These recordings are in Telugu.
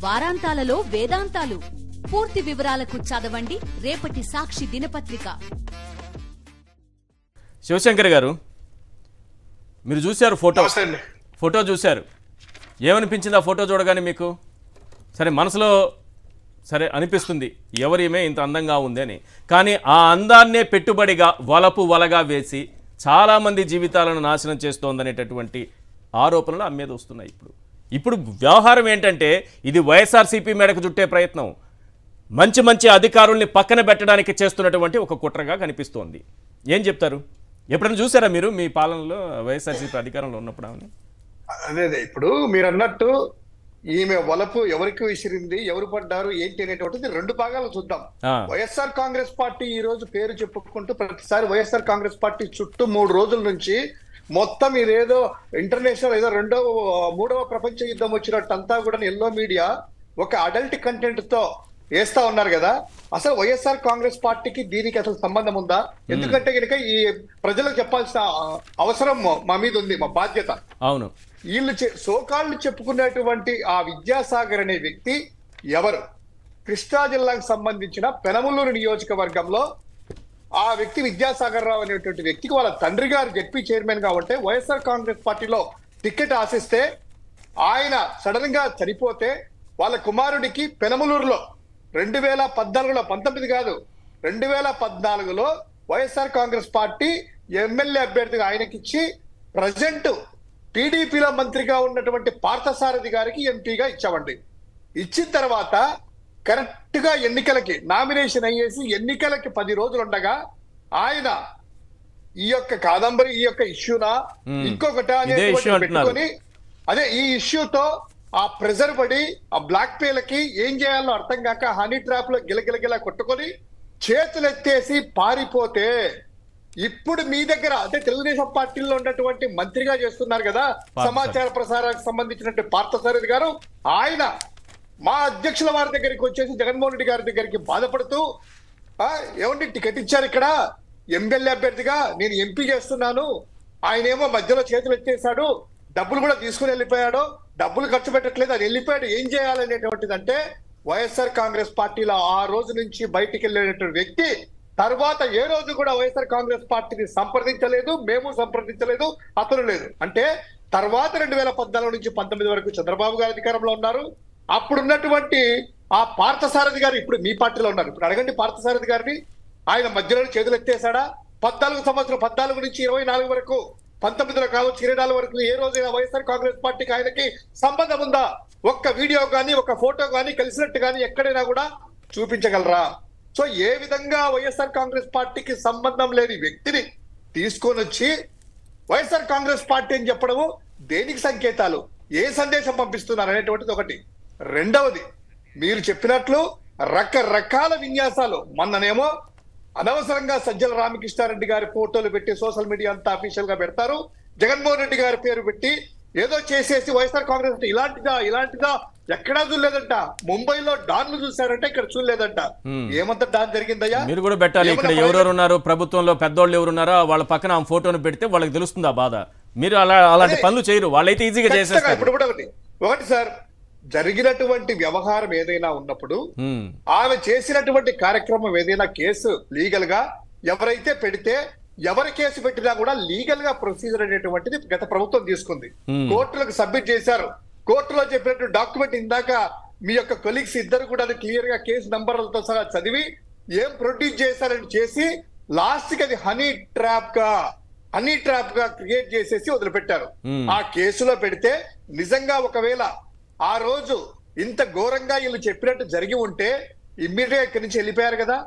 వారాంతాలలో వేదాంతాలు. పూర్తి వివరాలకు చదవండి రేపటి సాక్షి దినపత్రిక. శివశంకర్ గారు, మీరు చూశారు ఫోటో చూశారు, ఏమనిపించింది ఆ ఫోటో చూడగానే మీకు? సరే, మనసులో సరే అనిపిస్తుంది ఎవరేమే ఇంత అందంగా ఉంది అని, కానీ ఆ అందాన్నే పెట్టుబడిగా వలగా వేసి చాలామంది జీవితాలను నాశనం చేస్తోందనేటటువంటి ఆరోపణలు ఆమె మీద వస్తున్నాయి. ఇప్పుడు వ్యవహారం ఏంటంటే ఇది వైఎస్ఆర్సీపీ మేడకు చుట్టే ప్రయత్నం, మంచి అధికారుల్ని పక్కన పెట్టడానికి చేస్తున్నటువంటి ఒక కుట్రగా కనిపిస్తోంది. ఏం చెప్తారు? ఎప్పుడైనా చూసారా మీరు మీ పాలనలో వైఎస్ఆర్సీపీ అధికారంలో ఉన్నప్పుడు? అదే ఇప్పుడు మీరు అన్నట్టు ఈమె వలపు ఎవరికి విసిరింది, ఎవరు పడ్డారు ఏంటి అనేటువంటిది రెండు భాగాలు చూద్దాం. వైఎస్ఆర్ కాంగ్రెస్ పార్టీ ఈ రోజు పేరు చెప్పుకుంటూ ప్రతిసారి వైఎస్ఆర్ కాంగ్రెస్ పార్టీ చుట్టూ 3 రోజుల నుంచి మొత్తం ఇదేదో ఇంటర్నేషనల్ ఏదో మూడవ ప్రపంచ యుద్ధం వచ్చినట్టు అంతా కూడా ఎల్లో మీడియా ఒక అడల్ట్ కంటెంట్ తో వేస్తా ఉన్నారు కదా. అసలు వైఎస్ఆర్ కాంగ్రెస్ పార్టీకి దీనికి అసలు సంబంధం ఉందా? ఎందుకంటే కనుక ఈ ప్రజలకు చెప్పాల్సిన అవసరం మా మీద ఉంది, మా బాధ్యత. అవును, వీళ్ళు సోకాళ్ళు చెప్పుకున్నటువంటి ఆ విద్యాసాగర్ అనే వ్యక్తి ఎవరు? కృష్ణా జిల్లాకు సంబంధించిన పెనమలూరు నియోజకవర్గంలో ఆ వ్యక్తి విద్యాసాగర్ రావు అనేటువంటి వ్యక్తికి వాళ్ళ తండ్రి గారు జెడ్పీ చైర్మన్ గా ఉంటే వైఎస్ఆర్ కాంగ్రెస్ పార్టీలో టికెట్ ఆశిస్తే ఆయన సడన్ గా చనిపోతే వాళ్ళ కుమారుడికి పెనమలూరులో 2014లో 19 కాదు 2014లో వైఎస్ఆర్ కాంగ్రెస్ పార్టీ ఎమ్మెల్యే అభ్యర్థిగా ఆయనకిచ్చి ప్రజెంట్ టీడీపీలో మంత్రిగా ఉన్నటువంటి పార్థసారథి గారికి ఎంపీగా ఇచ్చామండి. ఇచ్చిన తర్వాత కరెక్ట్ గా ఎన్నికలకి నామినేషన్ అయ్యేసి ఎన్నికలకి 10 రోజులు ఉండగా ఆయన ఈ యొక్క కాదంబరి ఈ యొక్క ఇష్యూనా ఇంకొకటి పెట్టుకొని అదే ఈ ఇష్యూతో ఆ ప్రెజర్ పడి ఆ బ్లాక్ పేలకి ఏం చేయాలో అర్థం కాక హనీ ట్రాప్ లో గిలగిలగిలా కొట్టుకొని చేతులెత్తేసి పారిపోతే ఇప్పుడు మీ దగ్గర అంటే తెలుగుదేశం పార్టీలో ఉన్నటువంటి మంత్రిగా చేస్తున్నారు కదా సమాచార ప్రసారానికి సంబంధించినటువంటి పార్థసారథి గారు, ఆయన మా అధ్యక్షుల వారి దగ్గరికి వచ్చేసి జగన్మోహన్ రెడ్డి గారి దగ్గరికి బాధపడుతూ ఏమండి టికెట్ ఇచ్చారు ఇక్కడ ఎమ్మెల్యే అభ్యర్థిగా, నేను ఎంపీ చేస్తున్నాను, ఆయన ఏమో మధ్యలో చేతులు ఎత్తేసాడు, డబ్బులు కూడా తీసుకుని వెళ్ళిపోయాడు, డబ్బులు ఖర్చు పెట్టట్లేదు, అది వెళ్ళిపోయాడు, ఏం చేయాలనేటువంటిది. అంటే వైఎస్ఆర్ కాంగ్రెస్ పార్టీలో ఆ రోజు నుంచి బయటికి వెళ్ళేటువంటి వ్యక్తి తర్వాత ఏ రోజు కూడా వైఎస్ఆర్ కాంగ్రెస్ పార్టీని సంప్రదించలేదు, మేము సంప్రదించలేదు, అతను లేదు. అంటే తర్వాత 2014 నుంచి 19 వరకు చంద్రబాబు గారు అధికారంలో ఉన్నారు. అప్పుడున్నటువంటి ఆ పార్థసారథి గారు ఇప్పుడు మీ పార్టీలో ఉన్నారు. ఇప్పుడు అడగండి పార్థసారథి గారిని, ఆయన మధ్యలో చేతులు ఎత్తేసాడా? 14 సంవత్సరం 14 నుంచి 24 వరకు 19లో కావచ్చు 24 వరకు ఏ రోజైనా వైఎస్ఆర్ కాంగ్రెస్ పార్టీకి ఆయనకి సంబంధం ఉందా? ఒక్క వీడియో కానీ ఒక ఫోటో కానీ కలిసినట్టు కానీ ఎక్కడైనా కూడా చూపించగలరా? సో ఏ విధంగా వైఎస్ఆర్ కాంగ్రెస్ పార్టీకి సంబంధం లేని వ్యక్తిని తీసుకొని వచ్చి వైఎస్ఆర్ కాంగ్రెస్ పార్టీ అని చెప్పడము దేనికి సంకేతాలు, ఏ సందేశం పంపిస్తున్నారు అనేటువంటిది ఒకటి. రెండవది, మీరు చెప్పినట్లు రకరకాల విన్యాసాలు. మొన్ననేమో అనవసరంగా సజ్జల రామకృష్ణారెడ్డి గారి ఫోటోలు పెట్టి సోషల్ మీడియా అంతా అఫీషియల్ గా పెడతారు, జగన్మోహన్ రెడ్డి గారి పేరు పెట్టి ఏదో చేసేసి వైఎస్ఆర్ కాంగ్రెస్ ఇలాంటిదా ఎక్కడా చూడలేదంట. ముంబైలో డాన్లు చూశారంటే ఇక్కడ చూడలేదంట. ఏమంత డాన్ జరిగిందయ్యా? మీరు కూడా పెట్టాలి, ఇక్కడ ఎవరెవరు ఉన్నారు ప్రభుత్వంలో పెద్దోళ్ళు ఎవరున్నారో వాళ్ళ పక్కన ఆ ఫోటోను పెడితే వాళ్ళకి తెలుస్తుంది ఆ బాధ. మీరు అలాంటి పనులు చేయరు, వాళ్ళైతే ఈజీగా చేసేస్తారు. ఇప్పుడు కూడా ఒకటి సార్, జరిగినటువంటి వ్యవహారం ఏదైనా ఉన్నప్పుడు ఆమె చేసినటువంటి కార్యక్రమం ఏదైనా కేసు లీగల్ గా ఎవరైతే పెడితే ఎవరి కేసు పెట్టినా కూడా లీగల్ గా ప్రొసీజర్ అనేటువంటిది గత ప్రభుత్వం తీసుకుంది. కోర్టులకు సబ్మిట్ చేశారు. కోర్టులో చెప్పినట్టు డాక్యుమెంట్ ఇందాక మీ యొక్క కొలీగ్స్ ఇద్దరు కూడా క్లియర్ గా కేసు నంబర్లతో సహా చదివి ఏం ప్రొడ్యూస్ చేశారని చేసి లాస్ట్ కి అది హనీ ట్రాప్ గా క్రియేట్ చేసేసి వదిలిపెట్టారు. ఆ కేసులో పెడితే నిజంగా ఒకవేళ ఆ రోజు ఇంత ఘోరంగా వీళ్ళు చెప్పినట్టు జరిగి ఉంటే ఇమ్మీడియట్ ఇక్కడి నుంచి వెళ్ళిపోయారు కదా.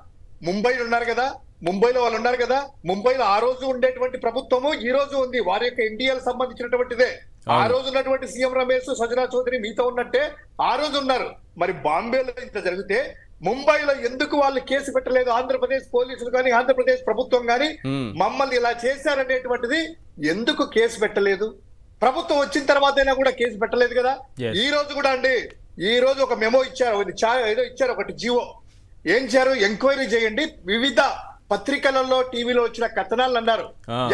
ముంబైలో ఉన్నారు కదా, ముంబైలో వాళ్ళు ఉన్నారు కదా. ముంబైలో ఆ రోజు ఉండేటువంటి ప్రభుత్వము ఈ రోజు ఉంది, వారి యొక్క ఇండియాకు సంబంధించినటువంటిదే. ఆ రోజు ఉన్నటువంటి సీఎం రమేష్, సజనా చౌదరి మీతో ఉన్నట్టే ఆ రోజు ఉన్నారు. మరి బాంబేలో ఇంత జరిగితే ముంబైలో ఎందుకు వాళ్ళు కేసు పెట్టలేదు? ఆంధ్రప్రదేశ్ పోలీసులు కానీ ఆంధ్రప్రదేశ్ ప్రభుత్వం కానీ మమ్మల్ని ఇలా చేశారనేటువంటిది ఎందుకు కేసు పెట్టలేదు? ప్రభుత్వం వచ్చిన తర్వాతైనా కూడా కేసు పెట్టలేదు కదా. ఈ రోజు కూడా అండి, ఈ రోజు ఒక మెమో ఇచ్చారు, ఏదో ఇచ్చారు, ఒకటి జీవో. ఏం చేశారు? ఎంక్వైరీ చేయండి. వివిధ పత్రికలలో టీవీలో వచ్చిన కథనాలు అన్నారు.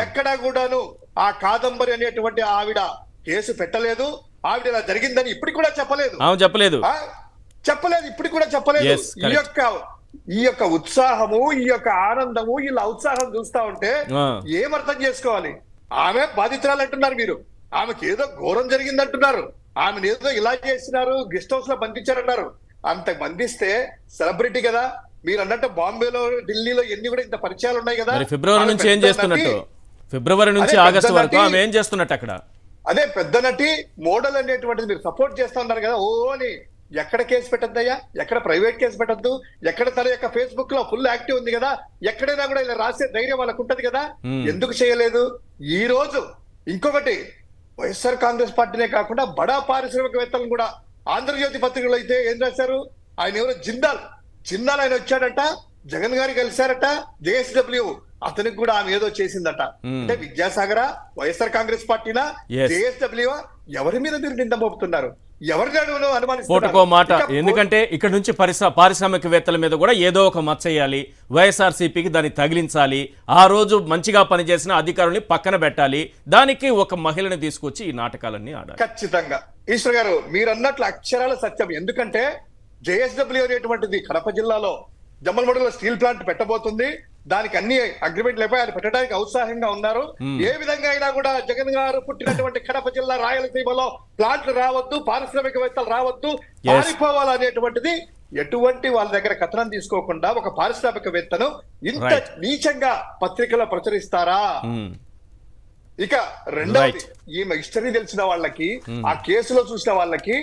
ఎక్కడా కూడాను ఆ కాదంబరి అనేటువంటి ఆవిడ కేసు పెట్టలేదు, ఆవిడ ఇలా జరిగిందని ఇప్పటికి కూడా చెప్పలేదు. చెప్పలేదు, ఇప్పుడు కూడా చెప్పలేదు. Yes, correct. ఈ యొక్క ఉత్సాహము, ఈ యొక్క ఆనందము, ఇలా ఉత్సాహం చూస్తా ఉంటే ఏమర్థం చేసుకోవాలి? ఆమె బాధితురాలు అంటున్నారు మీరు, ఆమెకి ఏదో ఘోరం జరిగింది అంటున్నారు, ఆమెను ఏదో ఇలా చేసినారు, గెస్ట్ హౌస్ లో బంధించారన్నారు. అంత బంధిస్తే సెలబ్రిటీ కదా, మీరు అన్నట్టు బాంబేలో, ఢిల్లీలో ఎన్ని కూడా ఇంత పరిచయాలు ఉన్నాయి కదా. ఫిబ్రవరి నుంచి ఏం చేస్తున్నట్టు, ఫిబ్రవరి నుంచి ఆగస్టు వరకు ఆమె ఏం చేస్తున్నట్టు అక్కడ? అదే పెద్ద నటి, మోడల్ అనేటువంటిది మీరు సపోర్ట్ చేస్తా ఉన్నారు కదా. ఓ అని ఎక్కడ కేసు పెట్టద్దయ్యా, ఎక్కడ ప్రైవేట్ కేసు పెట్టద్దు, ఎక్కడ తన యొక్క ఫేస్బుక్ లో ఫుల్ యాక్టివ్ ఉంది కదా, ఎక్కడైనా కూడా ఇలా రాసే ధైర్యం వాళ్ళకు ఉంటది కదా, ఎందుకు చేయలేదు? ఈ రోజు ఇంకొకటి, వైఎస్ఆర్ కాంగ్రెస్ పార్టీనే కాకుండా బడా పారిశ్రామికవేత్తలను కూడా ఆంధ్రజ్యోతి పత్రికలో అయితే ఏం రాశారు, ఆయన ఎవరో జిందాల్ ఆయన వచ్చాడట, జగన్ గారు కలిశారట, జేఎస్డబ్ల్యూ అతనికి కూడా ఆమె ఏదో చేసిందట. అంటే విద్యాసాగర, వైఎస్ఆర్ కాంగ్రెస్ పార్టీనా, జేఎస్డబ్ల్యూ, ఎవరి మీద మీరు నింద మోపుతున్నారు? పోటుకో మాట. ఎందుకంటే ఇక్కడ నుంచి పారిశ్రామికవేత్తల మీద కూడా ఏదో ఒక మచ్చయ్యాలి, వైఎస్ఆర్సీపీకి దాన్ని తగిలించాలి, ఆ రోజు మంచిగా పనిచేసిన అధికారుల్ని పక్కన పెట్టాలి, దానికి ఒక మహిళని తీసుకొచ్చి ఈ నాటకాలన్నీ ఆడాలి. ఖచ్చితంగా ఈశ్వర్ గారు మీరు అన్నట్లు అక్షరాల సత్యం. ఎందుకంటే జేఎస్డబ్ల్యూ అనేటువంటిది కడప జిల్లాలో జమ్మలమడుగులో స్టీల్ ప్లాంట్ పెట్టబోతుంది, దానికి అన్ని అగ్రిమెంట్ లేకపోయి ఆయన పెట్టడానికి ఉత్సాహంగా ఉన్నారు. ఏ విధంగా అయినా కూడా జగన్ గారు పుట్టినటువంటి కడప జిల్లా రాయలసీమలో ప్లాంట్లు రావద్దు, పారిశ్రామికవేత్తలు రావద్దు, పారిపోవాలనేటువంటిది ఎటువంటి వాళ్ళ దగ్గర కథనం తీసుకోకుండా ఒక పారిశ్రామికవేత్తను ఇంత నీచంగా పత్రికలో ప్రచురిస్తారా? ఇక రెండవది, ఈమె హిస్టరీ తెలిసిన వాళ్ళకి, ఆ కేసులో చూసిన వాళ్ళకి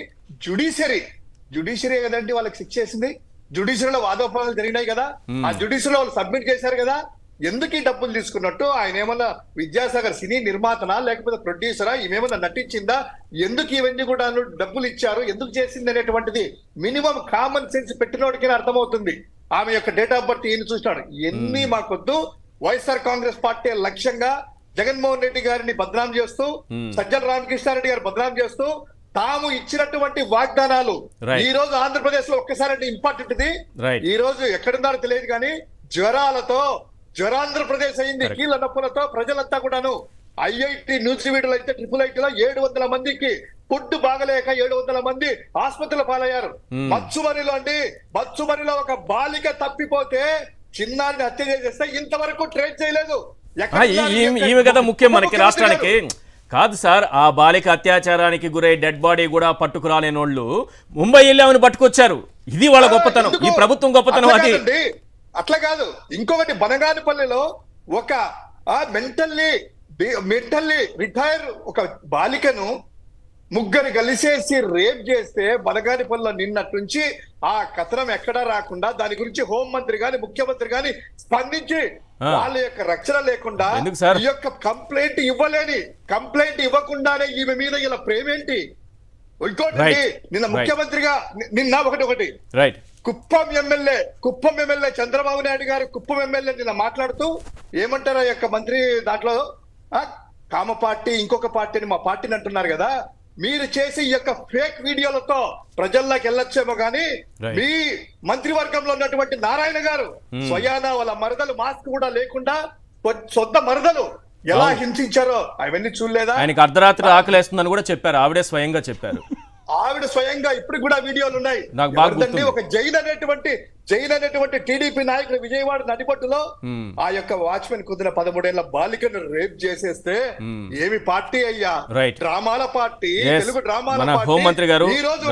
జ్యుడిషియరీ కదండి వాళ్ళకి శిక్ష చేసింది. జ్యుడిషియరీలో వాదోపవాదాలు జరిగినాయి కదా, ఆ జ్యుడిషియరీలో వాళ్ళు సబ్మిట్ చేశారు కదా. ఎందుకు ఈ డబ్బులు తీసుకున్నట్టు? ఆయన ఏమన్నా విద్యాసాగర్ సినీ నిర్మాతనా లేకపోతే ప్రొడ్యూసరా? ఈమెమన్నా నటించిందా? ఎందుకు ఇవన్నీ కూడా డబ్బులు ఇచ్చారు, ఎందుకు చేసింది అనేటువంటిది మినిమం కామన్ సెన్స్ పెట్టినోడికి అర్థమవుతుంది. ఆమె యొక్క డేట్ ఆఫ్ బర్త్ ఈయన చూసినాడు. ఎన్ని మాకొద్దు, వైఎస్ఆర్ కాంగ్రెస్ పార్టీ లక్ష్యంగా జగన్మోహన్ రెడ్డి గారిని బదనాం చేస్తూ, సజ్జల రామకృష్ణారెడ్డి గారు బదనాం చేస్తూ, తాము ఇచ్చినటువంటి వాగ్దానాలు ఈ రోజు ఆంధ్రప్రదేశ్ లో ఒక్కసారి ఇంపార్టెంట్ ఇది. ఈ రోజు ఎక్కడున్నారో తెలియదు కానీ జ్వరాంధ్రప్రదేశ్ అయింది. కీళ్ళ నొప్పులతో ప్రజలంతా కూడాను ఐఐటి న్యూజివీడులో అయితే IIIT లో 700 మందికి ఫుడ్ బాగలేక 700 మంది ఆసుపత్రుల పాలయ్యారు. బత్సుమరిలో ఒక బాలిక తప్పిపోతే చిన్నారిని హత్య చేసేస్తే ఇంతవరకు ట్రేస్ చేయలేదు. ఈమె కదా ముఖ్యం మనకి రాష్ట్రానికి. కాదు సార్, ఆ బాలిక అత్యాచారానికి గురై డెడ్ బాడీ కూడా పట్టుకురాలేనోళ్ళు ముంబై వెళ్ళి ఆమెను పట్టుకొచ్చారు. ఇది వాళ్ళ గొప్పతనం, ఈ ప్రభుత్వం గొప్పతనం. అది అట్లా కాదు. ఇంకొకటి, బనగానపల్లిలో ఒక మెంటల్లీ రిటైర్ ఒక బాలికను ముగ్గురు కలిసేసి రేప్ చేస్తే బనగానపల్లిలో నిన్నటి నుంచి ఆ కథనం ఎక్కడా రాకుండా దాని గురించి హోంమంత్రి గాని ముఖ్యమంత్రి గాని స్పందించి వాళ్ళ యొక్క రక్షణ లేకుండా ఈ యొక్క కంప్లైంట్ ఇవ్వకుండానే ఈమె మీద ఇలా ప్రేమేంటి? ఇంకోటి, నిన్న ముఖ్యమంత్రిగా ఒకటి కుప్పం ఎమ్మెల్యే చంద్రబాబు నాయుడు గారు కుప్పం ఎమ్మెల్యే నిన్న మాట్లాడుతూ ఏమంటారు, ఆ యొక్క మంత్రి దాంట్లో కామ పార్టీ ఇంకొక పార్టీ అని మా పార్టీని అంటున్నారు కదా. మీరు చేసి ఈ యొక్క ఫేక్ వీడియోలతో ప్రజల్లోకి వెళ్ళొచ్చేమో కానీ మీ మంత్రివర్గంలో ఉన్నటువంటి నారాయణ గారు స్వయాన వాళ్ళ మరదలు మాస్క్ కూడా లేకుండా సొంత మరదలు ఎలా హింసించారో అవన్నీ చూడలేదా? ఆయనకి అర్ధరాత్రి ఆకలేస్తుందని కూడా చెప్పారు, ఆవిడే స్వయంగా చెప్పారు. ఆవిడ స్వయంగా ఇప్పుడు కూడా వీడియోలు ఉన్నాయి. ఒక జైన్ అనేటువంటి టీడీపీ నాయకుడు విజయవాడ నడిపట్టులో ఆ యొక్క వాచ్మెన్ కుదిరిన 13 ఏళ్ల బాలికను రేప్ చేసేస్తే ఏమి పార్టీ అయ్యా? డ్రామాల పార్టీ, తెలుగు డ్రామాల పార్టీ. ఈ రోజు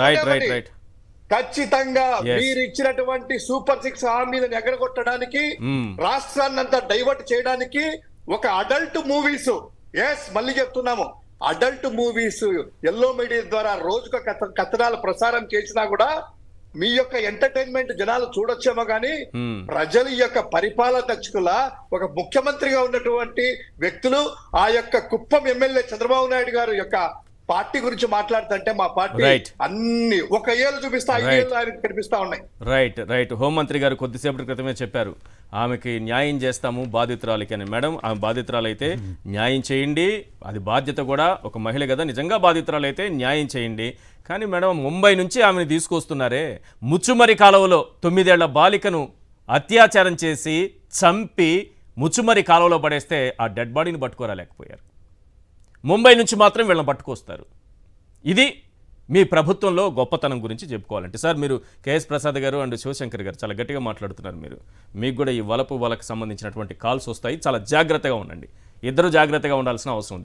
ఖచ్చితంగా మీరు ఇచ్చినటువంటి సూపర్ 6 హామీలను ఎగరగొట్టడానికి, రాష్ట్రాన్ని అంతా డైవర్ట్ చేయడానికి ఒక అడల్ట్ మూవీస్, మళ్ళీ చెప్తున్నాము, అడల్ట్ మూవీస్ ఎల్లో మీడియా ద్వారా రోజుక కథనాలు ప్రసారం చేసినా కూడా మీ యొక్క ఎంటర్టైన్మెంట్ జనాలు చూడొచ్చేమో కానీ ప్రజలు ఈ యొక్క పరిపాలన దక్షకుల ఒక ముఖ్యమంత్రిగా ఉన్నటువంటి వ్యక్తులు ఆ యొక్క కుప్పం ఎమ్మెల్యే చంద్రబాబు నాయుడు గారు యొక్క పార్టీ గురించి మాట్లాడుతుంటే మా పార్టీ అన్ని ఒక ఏళ్ళు చూపిస్తా 5 ఏళ్ళు ఆయనకు కనిపిస్తా ఉన్నాయి. రైట్ హోంమంత్రి గారు కొద్దిసేపటి క్రితమే చెప్పారు, ఆమెకి న్యాయం చేస్తాము బాధితురాలకి అని. మేడం, ఆమె బాధితురాలు అయితే న్యాయం చేయండి, అది బాధ్యత కూడా. ఒక మహిళ కదా, నిజంగా బాధితురాలు అయితే న్యాయం చేయండి. కానీ మేడం, ముంబై నుంచి ఆమెను తీసుకొస్తున్నారే, ముచ్చుమరి కాలువలో 9 ఏళ్ల బాలికను అత్యాచారం చేసి చంపి ముచ్చుమరి కాలువలో పడేస్తే ఆ డెడ్ బాడీని పట్టుకోరాలేకపోయారు. ముంబై నుంచి మాత్రం వీళ్ళని పట్టుకొస్తారు. ఇది మీ ప్రభుత్వంలో గొప్పతనం గురించి చెప్పుకోవాలంటే సార్ మీరు కేఎస్ ప్రసాద్ గారు అండ్ శివశంకర్ గారు చాలా గట్టిగా మాట్లాడుతున్నారు. మీకు కూడా ఈ వలపు వలకు సంబంధించినటువంటి కాల్స్ వస్తాయి, చాలా జాగ్రత్తగా ఉండండి. ఇద్దరు జాగ్రత్తగా ఉండాల్సిన అవసరం ఉంది.